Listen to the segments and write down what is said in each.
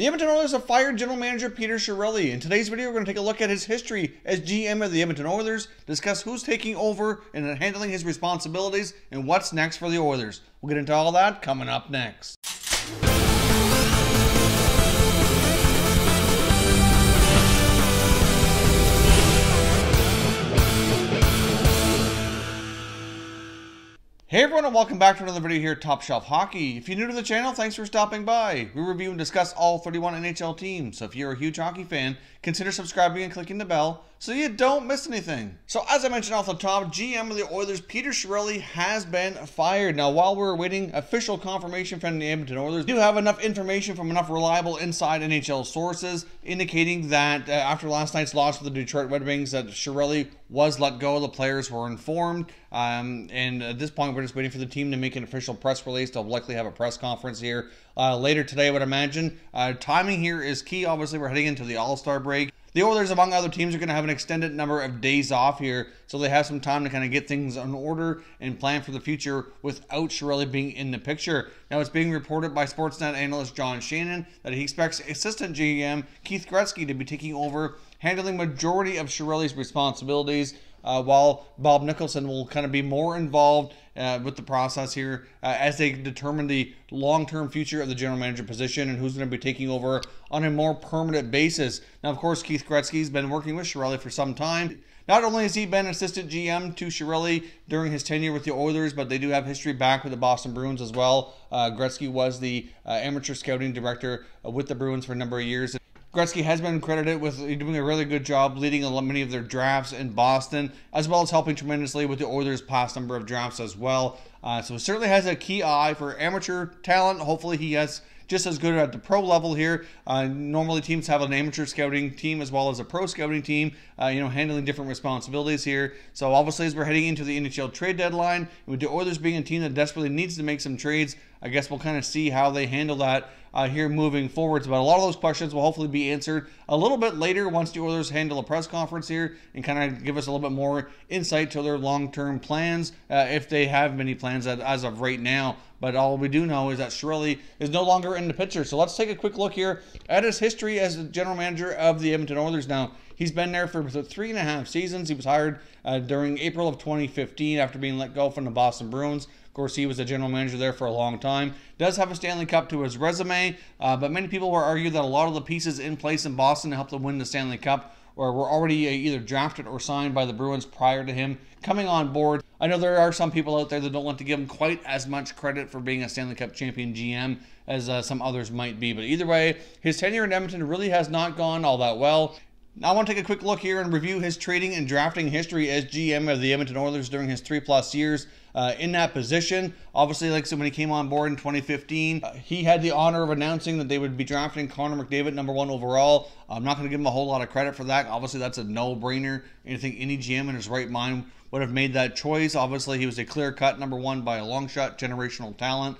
The Edmonton Oilers have fired general manager Peter Chiarelli. In today's video, we're going to take a look at his history as GM of the Edmonton Oilers, discuss who's taking over and handling his responsibilities, and what's next for the Oilers. We'll get into all that coming up next. Hey everyone, and welcome back to another video here at Top Shelf Hockey. If you're new to the channel, thanks for stopping by. We review and discuss all 31 NHL teams, so if you're a huge hockey fan, consider subscribing and clicking the bell so you don't miss anything. So as I mentioned off the top, GM of the Oilers, Peter Chiarelli, has been fired. Now, while we're awaiting official confirmation from the Edmonton Oilers, we do have enough information from enough reliable inside NHL sources indicating that after last night's loss to the Detroit Red Wings, that Chiarelli was let go. The players were informed, and at this point, we're just waiting for the team to make an official press release. They'll likely have a press conference here later today, I would imagine. Timing here is key. Obviously, we're heading into the All-Star break. The Oilers, among other teams, are going to have an extended number of days off here, so they have some time to kind of get things in order and plan for the future without Chiarelli being in the picture. Now, it's being reported by Sportsnet analyst John Shannon that he expects assistant GM Keith Gretzky to be taking over, handling majority of Chiarelli's responsibilities, while Bob Nicholson will kind of be more involved with the process here as they determine the long-term future of the general manager position and who's going to be taking over on a more permanent basis. Now, of course, Keith Gretzky's been working with Chiarelli for some time. Not only has he been assistant GM to Chiarelli during his tenure with the Oilers, but they do have history back with the Boston Bruins as well. Gretzky was the amateur scouting director with the Bruins for a number of years. Gretzky has been credited with doing a really good job leading many of their drafts in Boston, as well as helping tremendously with the Oilers' past number of drafts as well. So it certainly has a key eye for amateur talent. Hopefully he has just as good at the pro level here. Normally teams have an amateur scouting team as well as a pro scouting team, handling different responsibilities here. So obviously as we're heading into the NHL trade deadline, with the Oilers being a team that desperately needs to make some trades, I guess we'll kind of see how they handle that here moving forwards. But a lot of those questions will hopefully be answered a little bit later once the Oilers handle a press conference here and kind of give us a little bit more insight to their long-term plans, if they have many plans as of right now. But all we do know is that Chiarelli is no longer in the picture. So let's take a quick look here at his history as the general manager of the Edmonton Oilers. Now, he's been there for 3.5 seasons. He was hired during April of 2015 after being let go from the Boston Bruins. Of course, he was the general manager there for a long time. Does have a Stanley Cup to his resume, but many people will argue that a lot of the pieces in place in Boston to help them win the Stanley Cup or were already either drafted or signed by the Bruins prior to him coming on board. I know there are some people out there that don't want to give him quite as much credit for being a Stanley Cup champion GM as some others might be. But either way, his tenure in Edmonton really has not gone all that well. Now I want to take a quick look here and review his trading and drafting history as GM of the Edmonton Oilers during his 3+ years in that position. Obviously, like I said, when he came on board in 2015, he had the honor of announcing that they would be drafting Connor McDavid #1 overall. I'm not going to give him a whole lot of credit for that. Obviously, that's a no-brainer. I think any GM in his right mind would have made that choice. Obviously, he was a clear-cut #1 by a long shot, generational talent,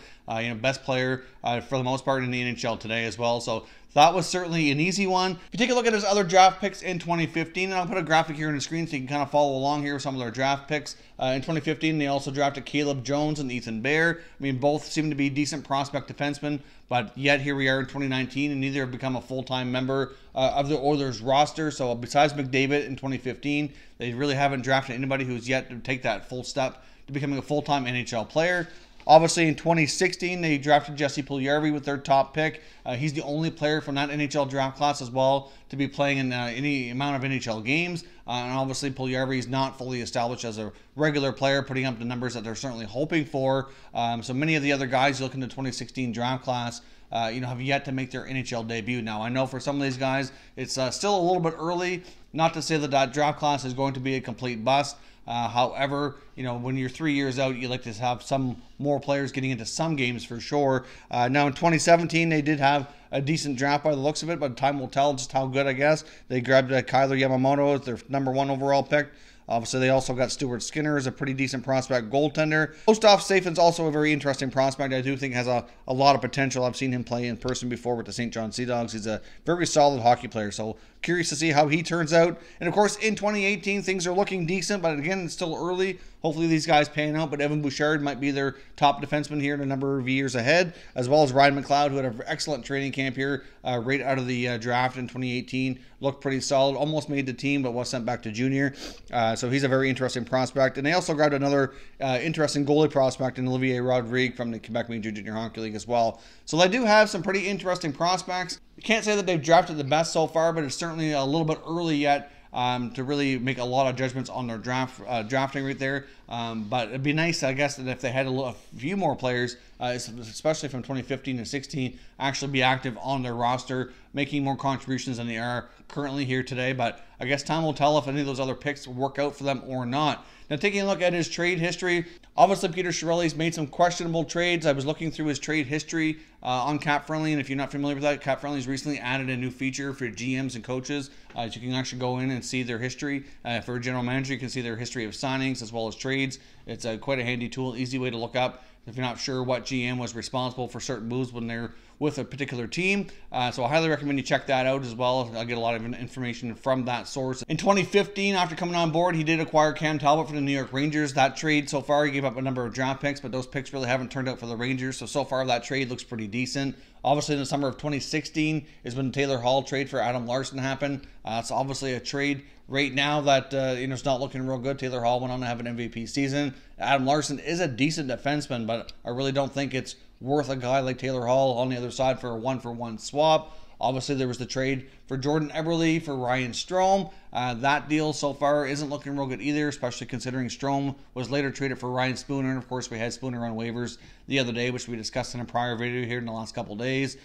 best player for the most part in the NHL today as well. So that was certainly an easy one. If you take a look at his other draft picks in 2015, and I'll put a graphic here on the screen so you can kind of follow along here with some of their draft picks. In 2015, they also drafted Caleb Jones and Ethan Bear. I mean, both seem to be decent prospect defensemen, but yet here we are in 2019, and neither have become a full-time member of the Oilers roster. So besides McDavid in 2015, they really haven't drafted anybody who's yet to take that full step to becoming a full-time NHL player. Obviously, in 2016, they drafted Jesse Puljujarvi with their top pick. He's the only player from that NHL draft class as well to be playing in any amount of NHL games. And obviously, Puljujarvi is not fully established as a regular player, putting up the numbers that they're certainly hoping for. So many of the other guys you look in the 2016 draft class, have yet to make their NHL debut. Now, I know for some of these guys, it's still a little bit early. Not to say that that draft class is going to be a complete bust. However, when you're 3 years out, you like to have some more players getting into some games for sure. Now in 2017, they did have a decent draft by the looks of it, but time will tell just how good, I guess. They grabbed Kyler Yamamoto as their #1 overall pick. Obviously, they also got Stuart Skinner as a pretty decent prospect goaltender. Gustav Safin's also a very interesting prospect. I do think has a lot of potential. I've seen him play in person before with the St. John Sea Dogs. He's a very solid hockey player, so curious to see how he turns out. And of course, in 2018, things are looking decent, but again, it's still early. hopefully these guys pan out, but Evan Bouchard might be their top defenseman here in a number of years ahead, as well as Ryan McLeod, who had an excellent training camp here right out of the draft in 2018. Looked pretty solid, almost made the team, but was sent back to junior. So he's a very interesting prospect. And they also grabbed another interesting goalie prospect in Olivier Rodrigue from the Quebec Major Junior Hockey League as well. So they do have some pretty interesting prospects. You can't say that they've drafted the best so far, but it's certainly a little bit early yet to really make a lot of judgments on their drafting right there. But it'd be nice, I guess, that if they had a few more players, especially from 2015 to 16, actually be active on their roster, making more contributions than they are currently here today. But I guess time will tell if any of those other picks will work out for them or not. Now, taking a look at his trade history, obviously Peter Chiarelli's made some questionable trades. I was looking through his trade history on Cap Friendly, and if you're not familiar with that, Cap Friendly's recently added a new feature for GMs and coaches. So you can actually go in and see their history. For a general manager, you can see their history of signings as well as trades. It's quite a handy tool, easy way to look up if you're not sure what GM was responsible for certain moves when they're with a particular team. So I highly recommend you check that out as well. I'll get a lot of information from that source. In 2015, after coming on board, he did acquire Cam Talbot from the New York Rangers. That trade so far, he gave up a number of draft picks, but those picks really haven't turned out for the Rangers. So far that trade looks pretty decent. Obviously, in the summer of 2016 is when the Taylor Hall trade for Adam Larson happened. It's obviously a trade right now that it's not looking real good. Taylor Hall went on to have an MVP season. Adam Larson is a decent defenseman, but I really don't think it's worth a guy like Taylor Hall on the other side for a one-for-one swap. Obviously, there was the trade for Jordan Eberle for Ryan Strome. That deal so far isn't looking real good either, especially considering Strome was later traded for Ryan Spooner. And of course, we had Spooner on waivers the other day, which we discussed in a prior video here in the last couple days.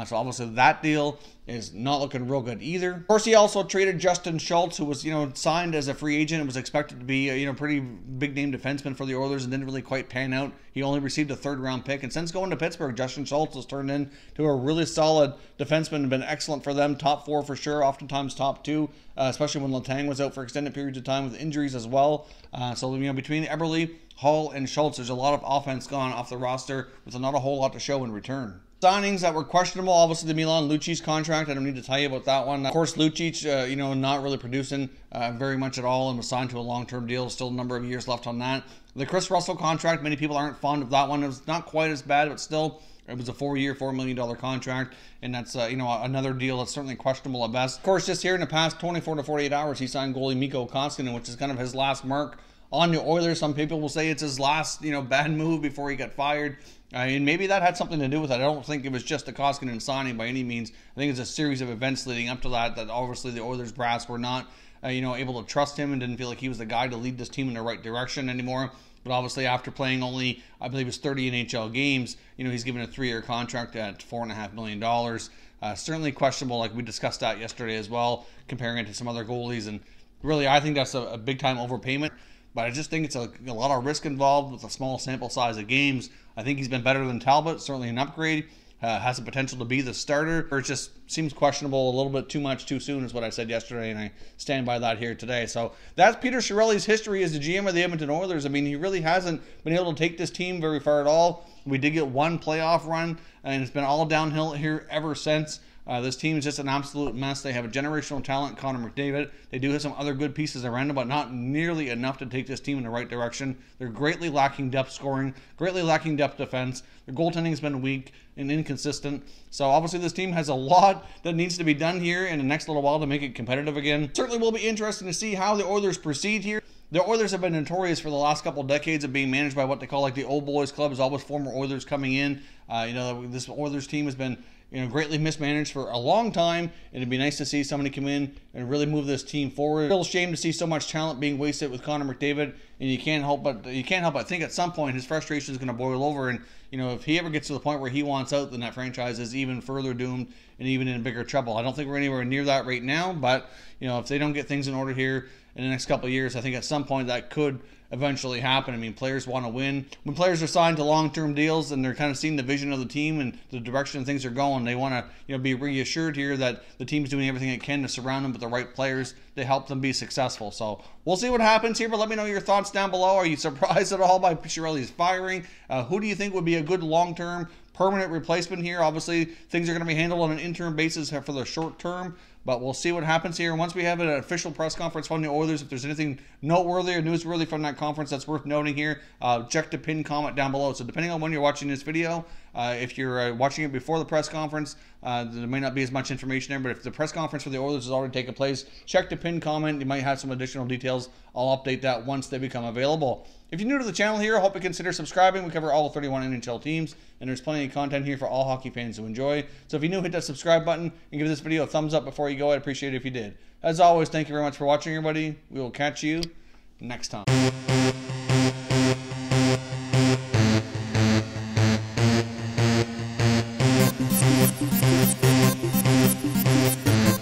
So obviously that deal is not looking real good either. Of course, he also traded Justin Shults, who was signed as a free agent and was expected to be a pretty big name defenseman for the Oilers, and didn't really quite pan out. He only received a third-round pick, and since going to Pittsburgh, Justin Shults has turned into a really solid defenseman and been excellent for them. Top 4 for sure, oftentimes top 2, especially when Letang was out for extended periods of time with injuries as well. So between Eberle, Hall, and Shults, there's a lot of offense gone off the roster with not a whole lot to show in return. Signings that were questionable, obviously the Milan Lucic contract. I don't need to tell you about that one. Of course, Lucic, not really producing very much at all and was signed to a long-term deal. Still a number of years left on that. The Chris Russell contract, many people aren't fond of that one. It was not quite as bad, but still, it was a 4-year, $4 million contract, and that's another deal that's certainly questionable at best. Of course, just here in the past 24 to 48 hours, he signed goalie Mikko Koskinen, which is kind of his last mark on the Oilers. Some people will say it's his last, bad move before he got fired. And maybe that had something to do with it. I don't think it was just a Koskinen signing by any means. I think it's a series of events leading up to that obviously the Oilers brass were not, able to trust him and didn't feel like he was the guy to lead this team in the right direction anymore. But obviously, after playing only, I believe it's 30 NHL games, he's given a 3-year contract at $4.5 million. Certainly questionable, like we discussed that yesterday as well, comparing it to some other goalies. And really, I think that's a big-time overpayment. But I just think it's a lot of risk involved with a small sample size of games. I think he's been better than Talbot, certainly an upgrade. Has the potential to be the starter, or it just seems questionable a little bit too much too soon is what I said yesterday, and I stand by that here today. So that's Peter Chiarelli's history as the GM of the Edmonton Oilers. I mean, he really hasn't been able to take this team very far at all. We did get one playoff run, and it's been all downhill here ever since. This team is just an absolute mess. They have a generational talent, Connor McDavid. They do have some other good pieces around them, but not nearly enough to take this team in the right direction. They're greatly lacking depth scoring, greatly lacking depth defense. Their goaltending has been weak and inconsistent. So obviously this team has a lot that needs to be done here in the next little while to make it competitive again. Certainly will be interesting to see how the Oilers proceed here. The Oilers have been notorious for the last couple of decades of being managed by what they call like the old boys club. There's always former Oilers coming in. This Oilers team has been greatly mismanaged for a long time, and it'd be nice to see somebody come in and really move this team forward. It's a real shame to see so much talent being wasted with Connor McDavid, and you can't help but think at some point his frustration is going to boil over, and if he ever gets to the point where he wants out, then that franchise is even further doomed and even in bigger trouble. I don't think we're anywhere near that right now, but if they don't get things in order here in the next couple of years, I think at some point that could eventually happen. I mean, players want to win. When players are signed to long-term deals and they're kind of seeing the vision of the team and the direction things are going, they want to be reassured here that the team's doing everything it can to surround them with the right players to help them be successful. So we'll see what happens here, but let me know your thoughts down below. Are you surprised at all by Chiarelli's firing? Who do you think would be a good long-term permanent replacement here? Obviously, things are going to be handled on an interim basis for the short term, But we'll see what happens here. Once we have an official press conference from the Oilers, if there's anything noteworthy or newsworthy from that conference that's worth noting here, check the pinned comment down below. So depending on when you're watching this video, if you're watching it before the press conference, there may not be as much information there. But if the press conference for the Oilers has already taken place, check the pinned comment. You might have some additional details. I'll update that once they become available. If you're new to the channel here, I hope you consider subscribing. We cover all 31 NHL teams, and there's plenty of content here for all hockey fans to enjoy. So if you're new, hit that subscribe button and give this video a thumbs up before you go. I'd appreciate it if you did. As always, thank you very much for watching, everybody. We will catch you next time.